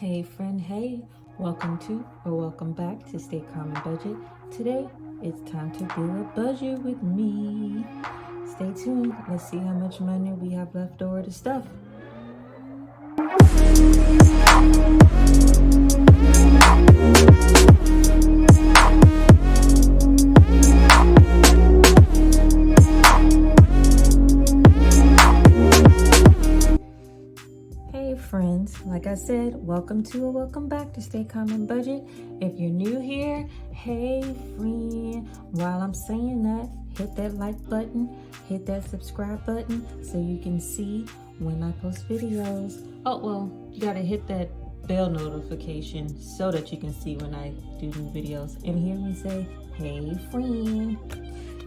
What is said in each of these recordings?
Hey friend, hey, welcome to or welcome back to Stay Calm and Budget. Today, it's time to do a budget with me. Stay tuned, let's see how much money we have left over to stuff. Friends, like I said, welcome to or welcome back to Stay Calm and Budget. If you're new here, hey friend, while I'm saying that, hit that like button, hit that subscribe button so you can see when I post videos. Oh, well, you gotta hit that bell notification so that you can see when I do new videos and hear me say, hey friend.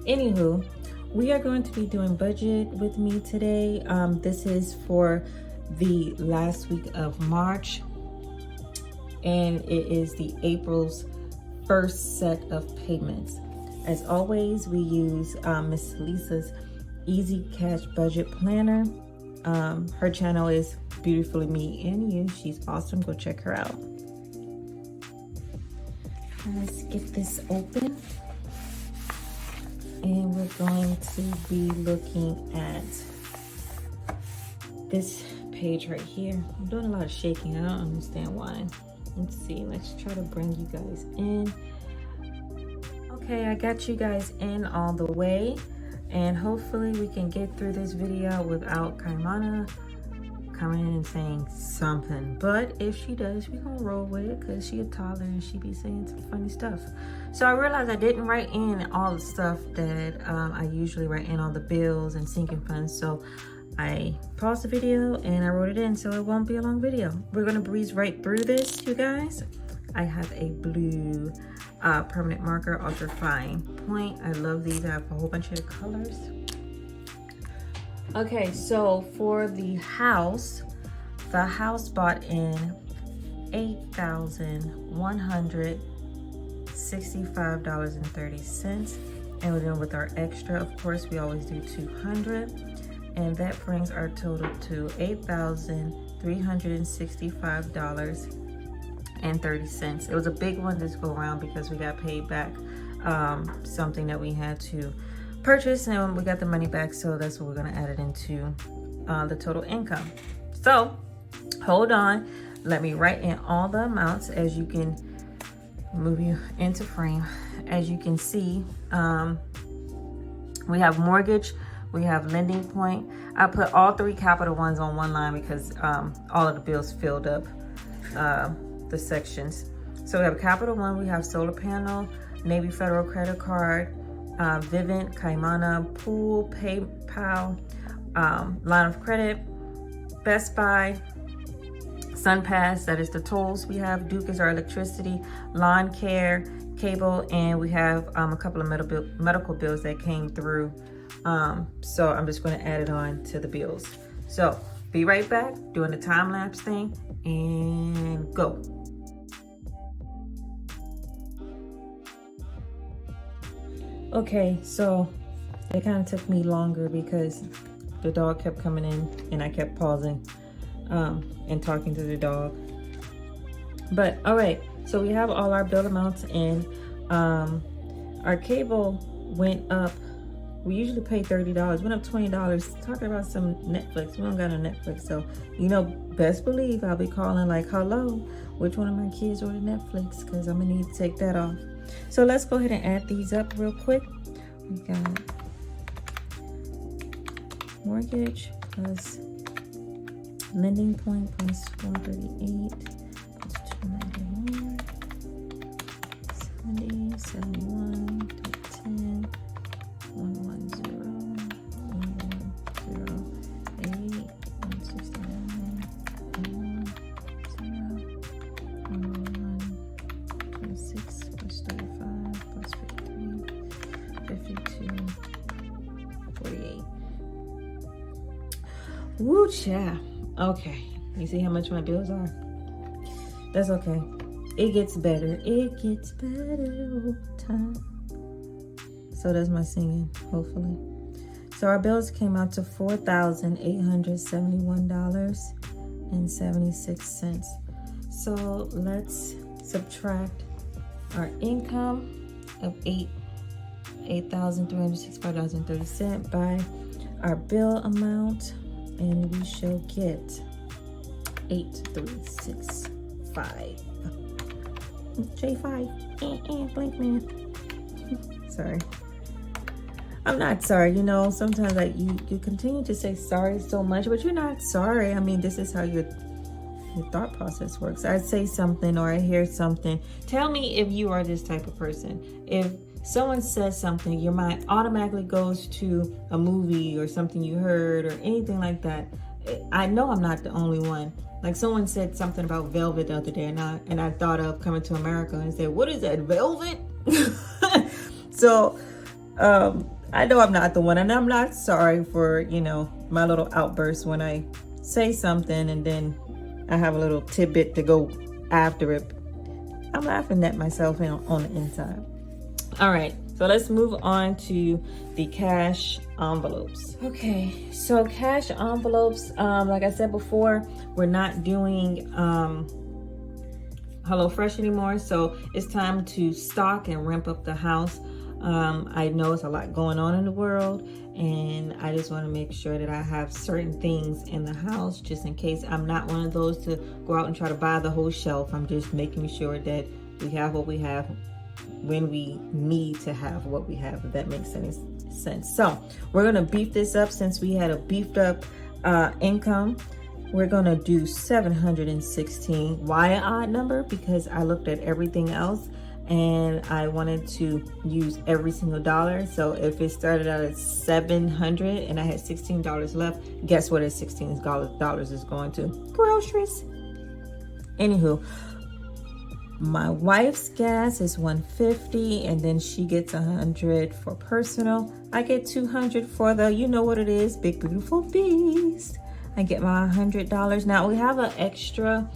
Anywho, we are going to be doing budget with me today. This is for the last week of March, and it is the April's first set of payments. As always, we use Miss Lisa's Easy Cash Budget Planner. Her channel is Beautifully Me and You. She's awesome. Go check her out. Let's get this open, and we're going to be looking at this page right here. I'm doing a lot of shaking. I don't understand why. Let's see. Let's try to bring you guys in. Okay, I got you guys in all the way, and hopefully we can get through this video without Kaimana coming in and saying something. But if she does, we're gonna roll with it because she a toddler and she be saying some funny stuff. So I realized I didn't write in all the stuff that I usually write in, all the bills and sinking funds. So I paused the video and I wrote it in so it won't be a long video. We're gonna breeze right through this, you guys. I have a blue permanent marker, ultra fine point. I love these. I have a whole bunch of colors. Okay, so for the house bought in $8,165.30. And we're doing with our extra, of course, we always do 200. And that brings our total to $8,365.30. It was a big one this go around because we got paid back something that we had to purchase, and we got the money back, so that's what we're gonna add it into the total income. So hold on, let me write in all the amounts. As you can move you into frame, as you can see, we have mortgage, we have lending point. I put all three capital ones on one line because all of the bills filled up the sections. So we have capital one, we have solar panel, Navy Federal credit card, Vivint, Kaimana, Pool, PayPal, line of credit, Best Buy, SunPass, that is the tolls we have, Duke is our electricity, lawn care, cable, and we have a couple of medical bills that came through. So I'm just going to add it on to the bills. So be right back, doing the time lapse thing, and go. Okay, so it kind of took me longer because the dog kept coming in and I kept pausing and talking to the dog. But all right, so we have all our bill amounts in. Our cable went up. We usually pay $30, went up $20. Talking about some Netflix. We don't got a Netflix, so you know, best believe I'll be calling like, hello, which one of my kids ordered Netflix? Because I'm gonna need to take that off. So let's go ahead and add these up real quick. We got mortgage plus lending point plus 138 plus 291, 70, 71, 10. 110, 108, 169, 110, 26 plus 35 plus 15, 52, 48. Woo, child. Okay, you see how much my bills are? That's okay. It gets better. It gets better over time. So that's my singing, hopefully. So our bills came out to $4,871.76. So let's subtract our income of $8,365.30 by our bill amount, and we shall get 8365. J5, blink man. Sorry. I'm not sorry. You know, sometimes like you continue to say sorry so much, but you're not sorry. I mean, this is how your thought process works. I say something or I hear something. Tell me if you are this type of person. If someone says something, your mind automatically goes to a movie or something you heard or anything like that. I know I'm not the only one. Like someone said something about velvet the other day, and I thought of Coming to America and said, "What is that, velvet?" So I know I'm not the one, and I'm not sorry for, you know, my little outburst when I say something and then I have a little tidbit to go after it. I'm laughing at myself on the inside. All right, so let's move on to the cash envelopes. Okay, so cash envelopes, like I said before, we're not doing HelloFresh anymore, so it's time to stock and ramp up the house. I know it's a lot going on in the world, and I just want to make sure that I have certain things in the house just in case. I'm not one of those to go out and try to buy the whole shelf. I'm just making sure that we have what we have when we need to have what we have, if that makes any sense. So we're going to beef this up. Since we had a beefed up income, we're going to do 716. Why an odd number? Because I looked at everything else and I wanted to use every single dollar. So if it started out at 700 and I had $16 left, guess what $16 is going to? Groceries. Anywho, my wife's gas is $150, and then she gets $100 for personal. I get $200 for the, you know what it is, big beautiful beast. I get my $100. Now we have an extra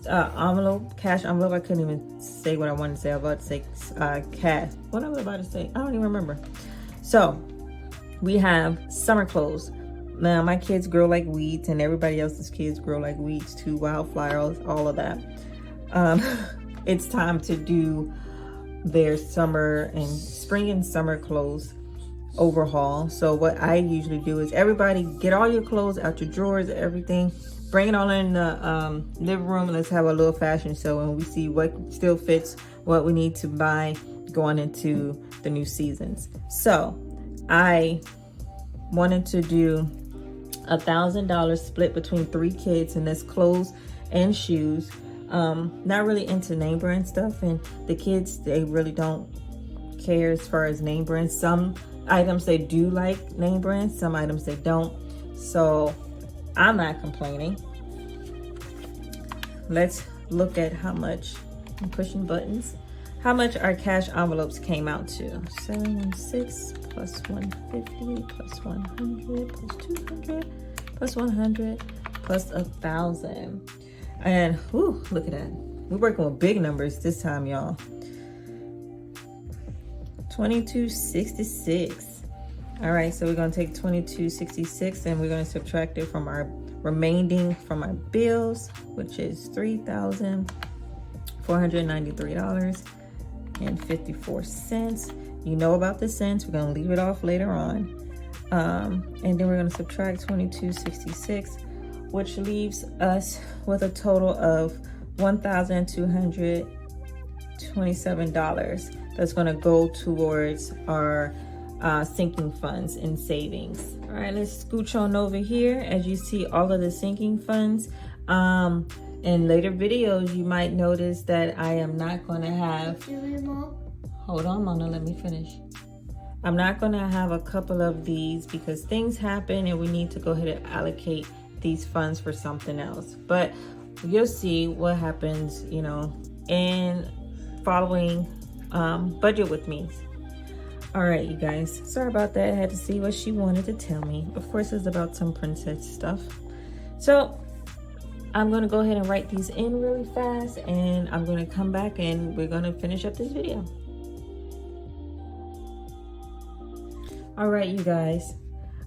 envelope, cash envelope. I couldn't even say what I wanted to say. I was about to say cash. What was I about to say? I don't even remember. So we have summer clothes. Now my kids grow like weeds, and everybody else's kids grow like weeds too. Wildflowers, all of that. It's time to do their summer and spring and summer clothes overhaul. So what I usually do is everybody get all your clothes out your drawers, everything. Bring it all in the living room. Let's have a little fashion show, and we see what still fits, what we need to buy going into the new seasons. So I wanted to do $1,000 split between 3 kids, and that's clothes and shoes. Not really into name brand stuff, and the kids, they really don't care as far as name brands. Some items they do like name brands, some items they don't. So I'm not complaining. Let's look at how much, I'm pushing buttons, how much our cash envelopes came out to. 716 plus 150 plus 100 plus 200 plus 100 plus 1,000. And whoo, look at that. We're working with big numbers this time, y'all. 2266. All right, so we're going to take 2266 and we're going to subtract it from our remaining from our bills, which is $3,493.54. You know about the cents. We're going to leave it off later on. And then we're going to subtract 2266, which leaves us with a total of $1,227 that's going to go towards our sinking funds and savings. All right, let's scooch on over here. As you see all of the sinking funds, in later videos you might notice that I am not going to have, hold on Mona, let me finish. I'm not going to have a couple of these because things happen and we need to go ahead and allocate these funds for something else. But you'll see what happens, you know, in following budget with me. All right, you guys, sorry about that. I had to see what she wanted to tell me. Of course, it's about some princess stuff. So I'm going to go ahead and write these in really fast, and I'm going to come back and we're going to finish up this video. All right, you guys,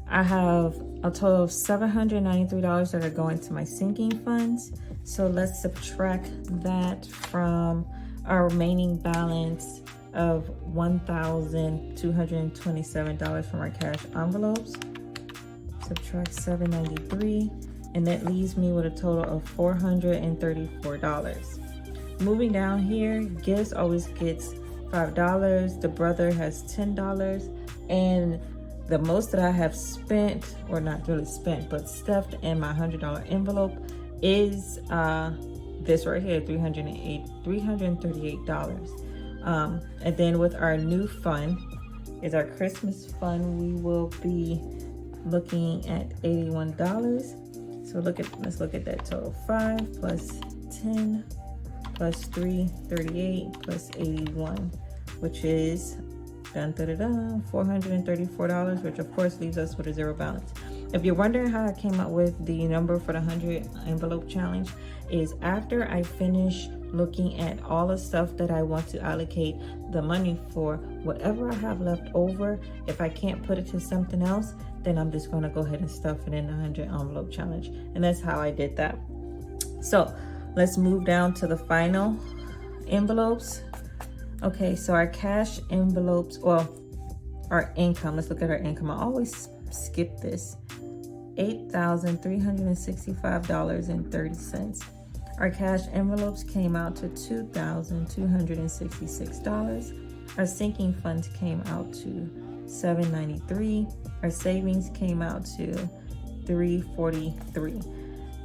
I have a total of $793 that are going to my sinking funds. So let's subtract that from our remaining balance of $1,227 from our cash envelopes. Subtract $793, and that leaves me with a total of $434. Moving down here, gifts always gets $5. The brother has $10, and the most that I have spent, or not really spent, but stuffed in my $100 envelope is this right here, $338. And then with our new fund is our Christmas fund. We will be looking at $81. So let's look at that total. 5 plus 10 plus 3, 38 plus 81, which is $434, which of course leaves us with a zero balance. If you're wondering how I came up with the number for the 100 envelope challenge, is after I finish looking at all the stuff that I want to allocate the money for, whatever I have left over, if I can't put it to something else, then I'm just going to go ahead and stuff it in the 100 envelope challenge. And that's how I did that. So let's move down to the final envelopes. Okay, so our cash envelopes, well, our income, let's look at our income. I always skip this. $8,365.30. Our cash envelopes came out to $2,266. Our sinking funds came out to $793. Our savings came out to $343.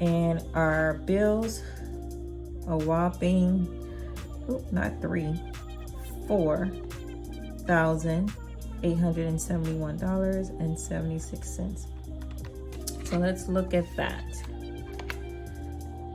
And our bills, a whopping, $4,871.76. So let's look at that.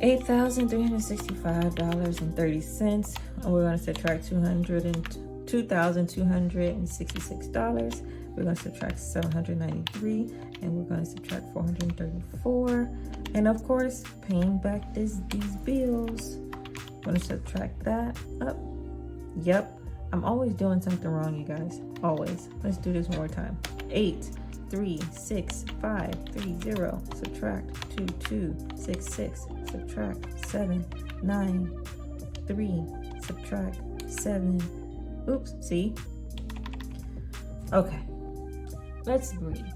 $8,365.30. We're going to subtract $2,266. We're going to subtract $793, and we're going to subtract $434. And of course, paying back these bills. I'm going to subtract that up. Yep, I'm always doing something wrong, you guys. Always. Let's do this one more time. 8,365,30. Subtract 2,266. Subtract 793. Subtract 7. Oops, see? Okay. Let's breathe.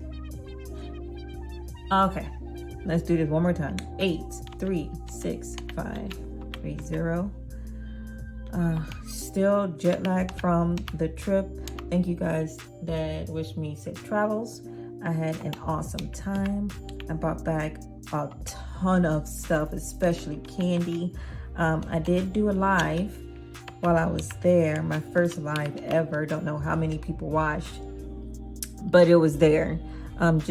Okay. Let's do this one more time. 8,365,30. Still jet lag from the trip. Thank you guys that wished me safe travels. I had an awesome time. I brought back a ton of stuff, especially candy. I did do a live while I was there, my first live ever. Don't know how many people watched, but it was there. And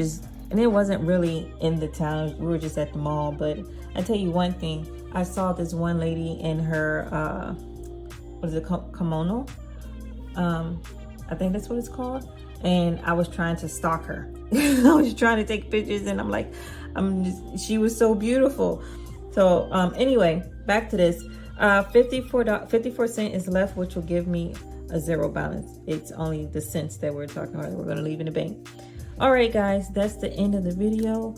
it wasn't really in the town. We were just at the mall. But I tell you one thing, I saw this one lady in her kimono. I think that's what it's called. And I was trying to stalk her. I was trying to take pictures, and I'm like, she was so beautiful. So anyway, back to this. 54 cents is left, which will give me a zero balance. It's only the cents that we're talking about. We're gonna leave in the bank. All right, guys, that's the end of the video.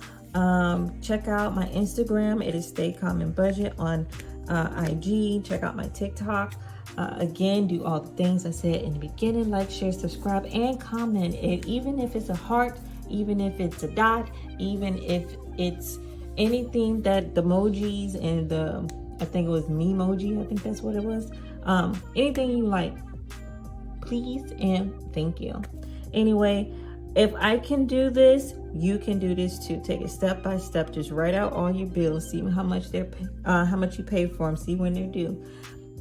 Check out my Instagram. It is Stay Calm and Budget on IG. Check out my TikTok. Again, do all the things I said in the beginning. Like, share, subscribe, and comment. Even if it's a heart, even if it's a dot, even if it's anything that the emojis and the, I think it was Memoji, I think that's what it was. Anything you like, please and thank you. Anyway, if I can do this, you can do this too. Take it step by step. Just write out all your bills. See how much how much you pay for them. See when they're due.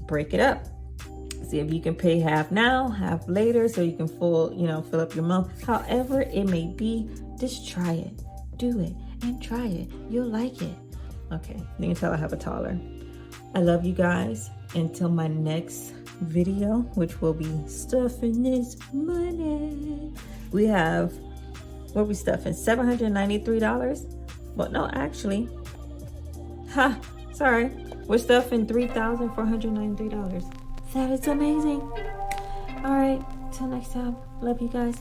Break it up. See if you can pay half now, half later, so you can fill up your month. However it may be, just try it. Do it and try it. You'll like it. Okay, you can tell I have a toddler. I love you guys. Until my next video, which will be stuffing this money. We have, what are we stuffing? $793? Well, no, actually. Sorry. We're stuffing $3,493. That is amazing. All right, till next time. Love you guys.